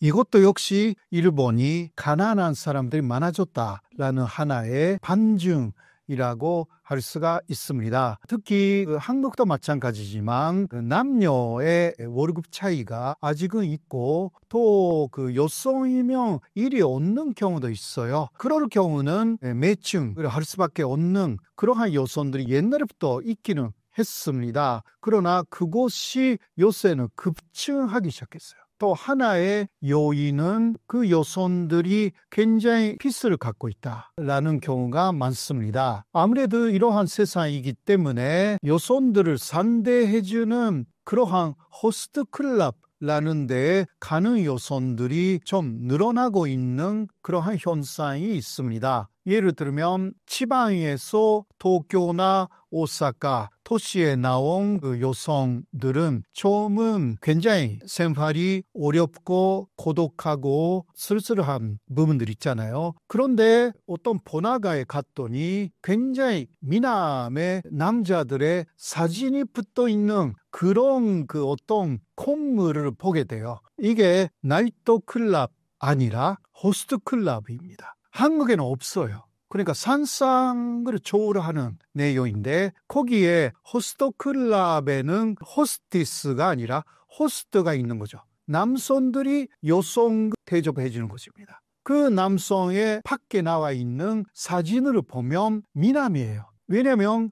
이것도 역시 일본이 가난한 사람들이 많아졌다라는 하나의 반증이라고 할 수가 있습니다. 특히 한국도 마찬가지지만 남녀의 월급 차이가 아직은 있고 또 여성이면 일이 없는 경우도 있어요. 그럴 경우는 매칭을 할 수밖에 없는 그러한 여성들이 옛날부터 있기는 했습니다. 그러나 그것이 요새는 급증하기 시작했어요. 또 하나의 요인은 그 여성들이 굉장히 빚을 갖고 있다라는 경우가 많습니다. 아무래도 이러한 세상이기 때문에 여성들을 상대해주는 그러한 호스트 클럽라는 데에 가는 여성들이 좀 늘어나고 있는 그러한 현상이 있습니다. 예를 들면 지방에서 도쿄나 오사카 도시에 나온 여성들은 처음은 굉장히 생활이 어렵고 고독하고 쓸쓸한 부분들 있잖아요. 그런데 어떤 번화가에 갔더니 굉장히 미남의 남자들의 사진이 붙어 있는 그런 어떤 콩물을 보게 돼요. 이게 나이트 클럽 아니라 호스트 클럽입니다. 한국에는 없어요. 그러니까 상상을 초월하는 내용인데 거기에 호스트 클럽에는 호스티스가 아니라 호스트가 있는 거죠. 남성들이 여성 대접해 주는 것입니다. 그 남성의 밖에 나와 있는 사진을 보면 미남이에요. 왜냐하면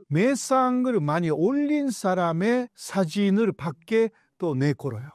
매상을 많이 올린 사람의 사진을 밖에 또 내걸어요.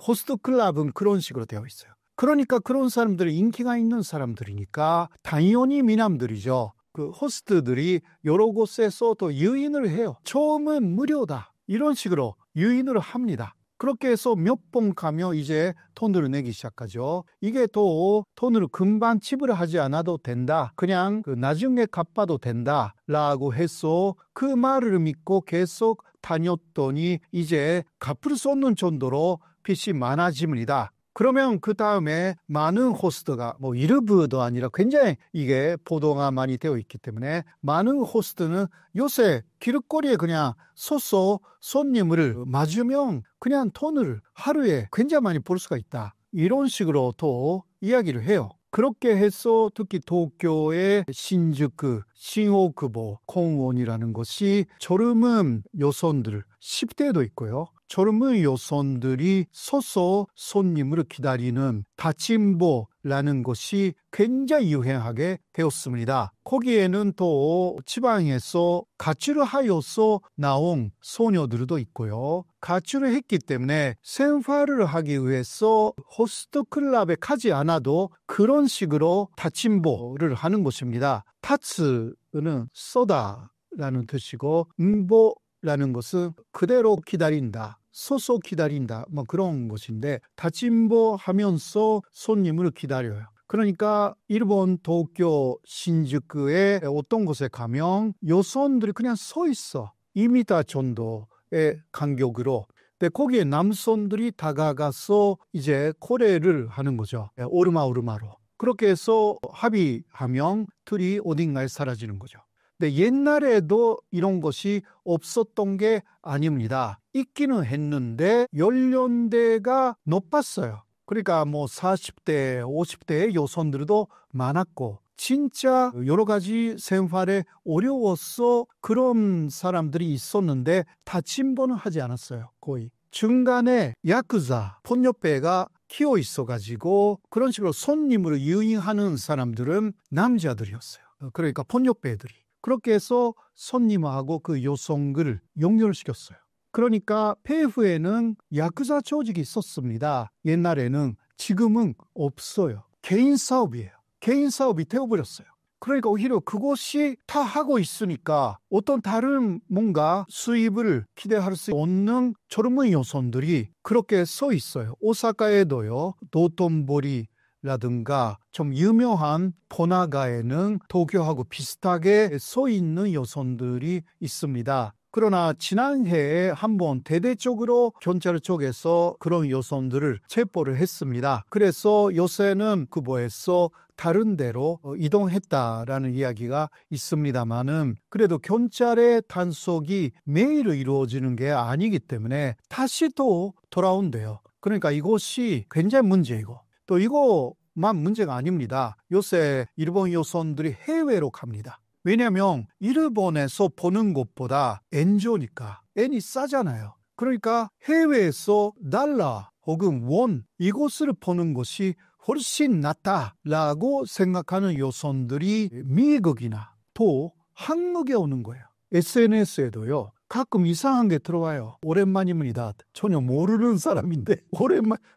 호스트 클럽은 그런 식으로 되어 있어요. 그러니까 그런 사람들이 인기가 있는 사람들이니까 당연히 미남들이죠. 호스트들이 여러 곳에서 또 유인을 해요. 처음은 무료다. 이런 식으로 유인을 합니다. 그렇게 해서 몇 번 가면 이제 돈을 내기 시작하죠. 이게 또 돈을 금방 지불하지 않아도 된다. 그냥 나중에 갚아도 된다. 라고 해서 그 말을 믿고 계속 다녔더니 이제 갚을 수 없는 정도로 빚이 많아집니다. 그러면 그 다음에 많은 호스트가 일부도 아니라 굉장히 이게 보도가 많이 되어 있기 때문에 많은 호스트는 요새 길거리에 그냥 서서 손님을 맞으면 그냥 돈을 하루에 굉장히 많이 벌 수가 있다. 이런 식으로 또 이야기를 해요. 그렇게 해서 특히 도쿄의 신주쿠, 신오쿠보, 공원이라는 것이 젊은 여성들, 10대도 있고요. 젊은 여성들이 서서 손님을 기다리는 다침보라는 것이 굉장히 유행하게 되었습니다. 거기에는 또 지방에서 가출을 하여서 나온 소녀들도 있고요. 가출을 했기 때문에 생활을 하기 위해서 호스트 클럽에 가지 않아도 그런 식으로 다침보를 하는 것입니다. 타츠는 쏘다라는 뜻이고 응보라는 것은 그대로 기다린다. 서서 기다린다. 그런 것인데 다침보 하면서 손님을 기다려요. 그러니까 일본 도쿄 신주쿠의 어떤 곳에 가면 여성들이 그냥 서 있어. 2m 정도의 간격으로. 근데 거기에 남성들이 다가가서 이제 코레를 하는 거죠. 오르마로. 그렇게 해서 합의하면 둘이 어딘가에 사라지는 거죠. 근데 옛날에도 이런 것이 없었던 게 아닙니다. 있기는 했는데 연령대가 높았어요. 그러니까 40대, 50대의 여성들도 많았고 진짜 여러 가지 생활에 어려워서 그런 사람들이 있었는데 다침보는 하지 않았어요. 거의. 중간에 야쿠자, 폭력배가 키워 있어가지고 그런 식으로 손님으로 유인하는 사람들은 남자들이었어요. 그러니까 폭력배들이. 그렇게 해서 손님하고 그 여성을 연결시켰어요. 그러니까 폐후에는 야쿠자 조직이 있었습니다. 옛날에는. 지금은 없어요. 개인 사업이에요. 개인 사업이 되어버렸어요. 그러니까 오히려 그것이 다 하고 있으니까 어떤 다른 뭔가 수입을 기대할 수 없는 젊은 여성들이 그렇게 서 있어요. 오사카에도요. 도톤보리 라든가 좀 유명한 번화가에는 도쿄하고 비슷하게 서 있는 여성들이 있습니다. 그러나 지난해에 한번 대대적으로 경찰 쪽에서 그런 여성들을 체포를 했습니다. 그래서 요새는 그거에서 다른 데로 이동했다라는 이야기가 있습니다만은 그래도 경찰의 단속이 매일 이루어지는 게 아니기 때문에 다시 또 돌아온대요. 그러니까 이것이 굉장히 문제이고, 또 이거만 문제가 아닙니다. 요새 일본 여성들이 해외로 갑니다. 왜냐하면 일본에서 보는 것보다 엔조니까 엔이 싸잖아요. 그러니까 해외에서 달러 혹은 원 이것을 보는 것이 훨씬 낫다라고 생각하는 여성들이 미국이나 또 한국에 오는 거예요. SNS에도요. 가끔 이상한 게 들어와요. 오랜만입니다. 전혀 모르는 사람인데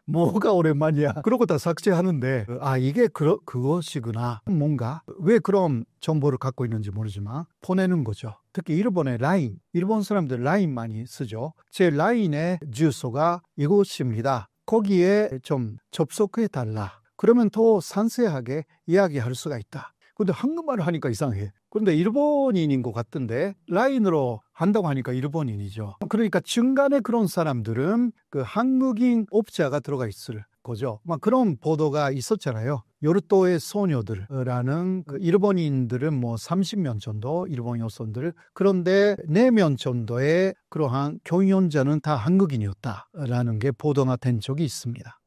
뭐가 오랜만이야. 그러고 다 삭제하는데 이게 그것이구나. 뭔가 왜 그런 정보를 갖고 있는지 모르지만 보내는 거죠. 특히 일본의 라인. 일본 사람들 라인 많이 쓰죠. 제 라인의 주소가 이곳입니다. 거기에 좀 접속해달라. 그러면 더 상세하게 이야기할 수가 있다. 근데 한국말을 하니까 이상해. 그런데 일본인인 것 같던데 라인으로 한다고 하니까 일본인이죠. 그러니까 중간에 그런 사람들은 그 한국인 업자가 들어가 있을 거죠. 막 그런 보도가 있었잖아요. 요르토의 소녀들이라는 그 일본인들은 뭐 30명 정도 일본 여성들, 그런데 4명 정도의 그러한 경영자는 다 한국인이었다라는 게 보도가 된 적이 있습니다.